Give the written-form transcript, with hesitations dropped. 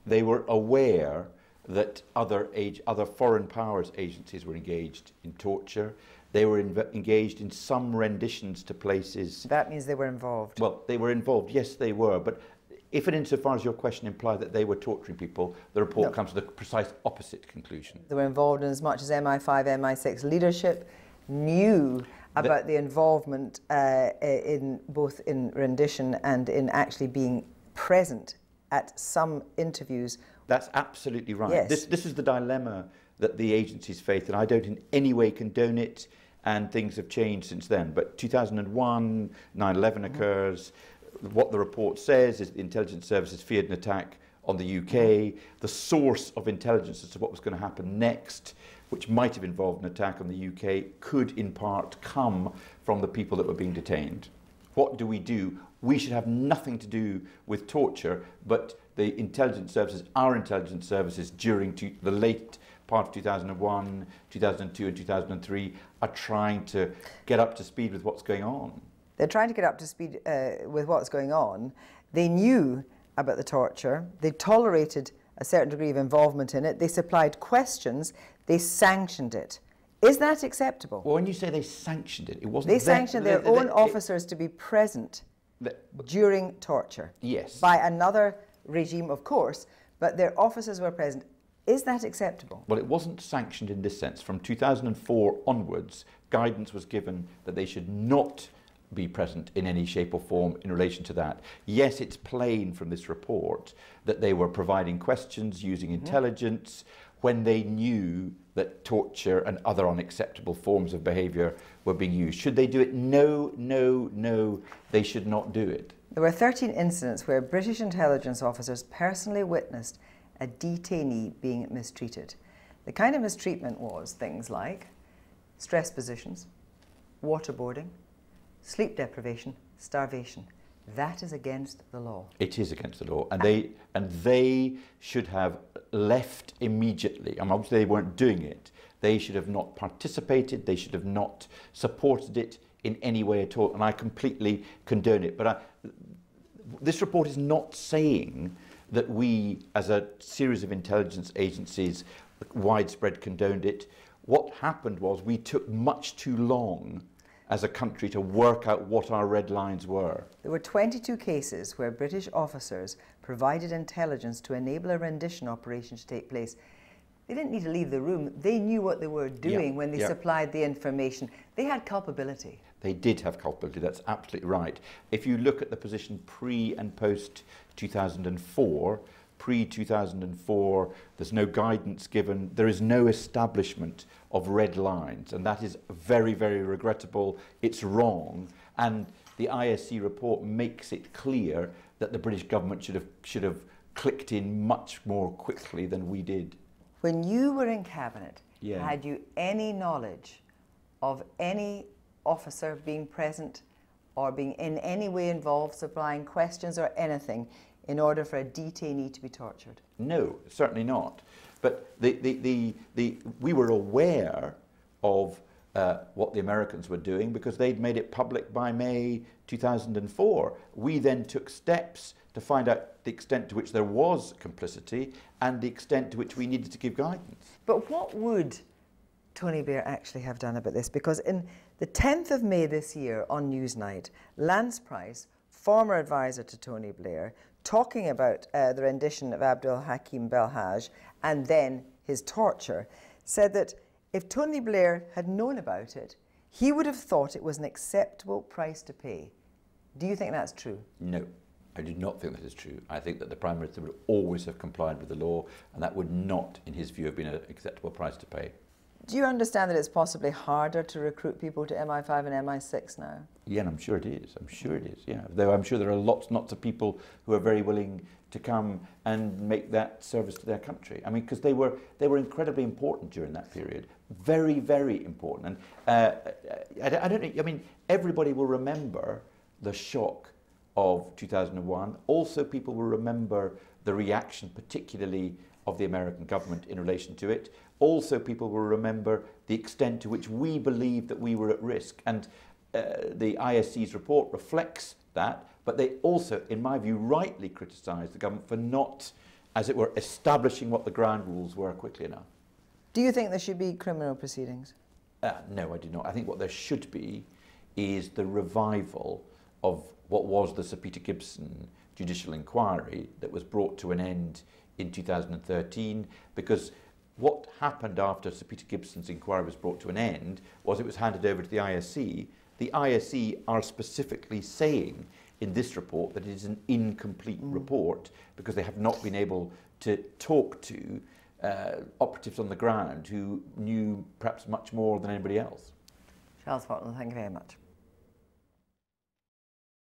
They were aware that other foreign powers agencies were engaged in torture. They were engaged in some renditions to places. That means they were involved. Well, they were involved, yes they were, but if and insofar as your question implied that they were torturing people, the report comes to the precise opposite conclusion. They were involved in as much as MI5, MI6 leadership knew about the involvement in both in rendition and in actually being present at some interviews. That's absolutely right. Yes. This is the dilemma that the agencies face, and I don't in any way condone it, and things have changed since then. But 2001, 9/11 occurs. What the report says is the intelligence services feared an attack on the UK. The source of intelligence as to what was going to happen next, which might have involved an attack on the UK, could in part come from the people that were being detained. What do? We should have nothing to do with torture, but the intelligence services, our intelligence services during the late part of 2001, 2002 and 2003 are trying to get up to speed with what's going on. They're trying to get up to speed with what's going on. They knew about the torture. They tolerated a certain degree of involvement in it. They supplied questions. They sanctioned it. Is that acceptable? Well, when you say they sanctioned it, it wasn't... They sanctioned their own officers to be present during torture. Yes. By another regime, of course, but their officers were present. Is that acceptable? Well, it wasn't sanctioned in this sense. From 2004 onwards, guidance was given that they should not be present in any shape or form in relation to that. Yes, it's plain from this report that they were providing questions using intelligence when they knew that torture and other unacceptable forms of behaviour were being used. Should they do it? No, no, no, they should not do it. There were 13 incidents where British intelligence officers personally witnessed a detainee being mistreated. The kind of mistreatment was things like stress positions, waterboarding, sleep deprivation, starvation. That is against the law. It is against the law, and they should have left immediately. I mean, obviously they weren't doing it. They should have not participated. They should have not supported it in any way at all, and I completely condone it. But this report is not saying that we, as a series of intelligence agencies, widespread condoned it. What happened was we took much too long as a country to work out what our red lines were. There were 22 cases where British officers provided intelligence to enable a rendition operation to take place. They didn't need to leave the room. They knew what they were doing when they supplied the information. They had culpability. They did have culpability, that's absolutely right. If you look at the position pre and post 2004, pre-2004, there's no guidance given, there is no establishment of red lines, and that is very, very regrettable. It's wrong, and the ISC report makes it clear that the British government should have clicked in much more quickly than we did. When you were in Cabinet, had you any knowledge of any officer being present or being in any way involved, supplying questions or anything in order for a detainee to be tortured? No, certainly not. But we were aware of what the Americans were doing because they'd made it public by May 2004. We then took steps to find out the extent to which there was complicity and the extent to which we needed to give guidance. But what would Tony Blair actually have done about this? Because in the 10th of May this year on Newsnight, Lance Price, former advisor to Tony Blair, talking about the rendition of Abdul Hakim Belhaj and then his torture, said that if Tony Blair had known about it, he would have thought it was an acceptable price to pay. Do you think that's true? No, I do not think that is true. I think that the Prime Minister would always have complied with the law, and that would not, in his view, have been an acceptable price to pay. Do you understand that it's possibly harder to recruit people to MI5 and MI6 now? Yeah, and I'm sure it is. I'm sure it is, yeah. Though I'm sure there are lots of people who are very willing to come and make that service to their country. I mean, because they were incredibly important during that period. Very, very important. And I don't know, I mean, everybody will remember the shock of 2001. Also, people will remember the reaction, particularly of the American government in relation to it. Also, people will remember the extent to which we believed that we were at risk. And the ISC's report reflects that, but they also, in my view, rightly criticised the government for not as it were, establishing what the ground rules were quickly enough. Do you think there should be criminal proceedings? No, I do not. I think what there should be is the revival of what was the Sir Peter Gibson judicial inquiry that was brought to an end in 2013, because what happened after Sir Peter Gibson's inquiry was brought to an end was it was handed over to the ISC. The ISC are specifically saying in this report that it is an incomplete report because they have not been able to talk to operatives on the ground who knew perhaps much more than anybody else. Charles Falconer, thank you very much.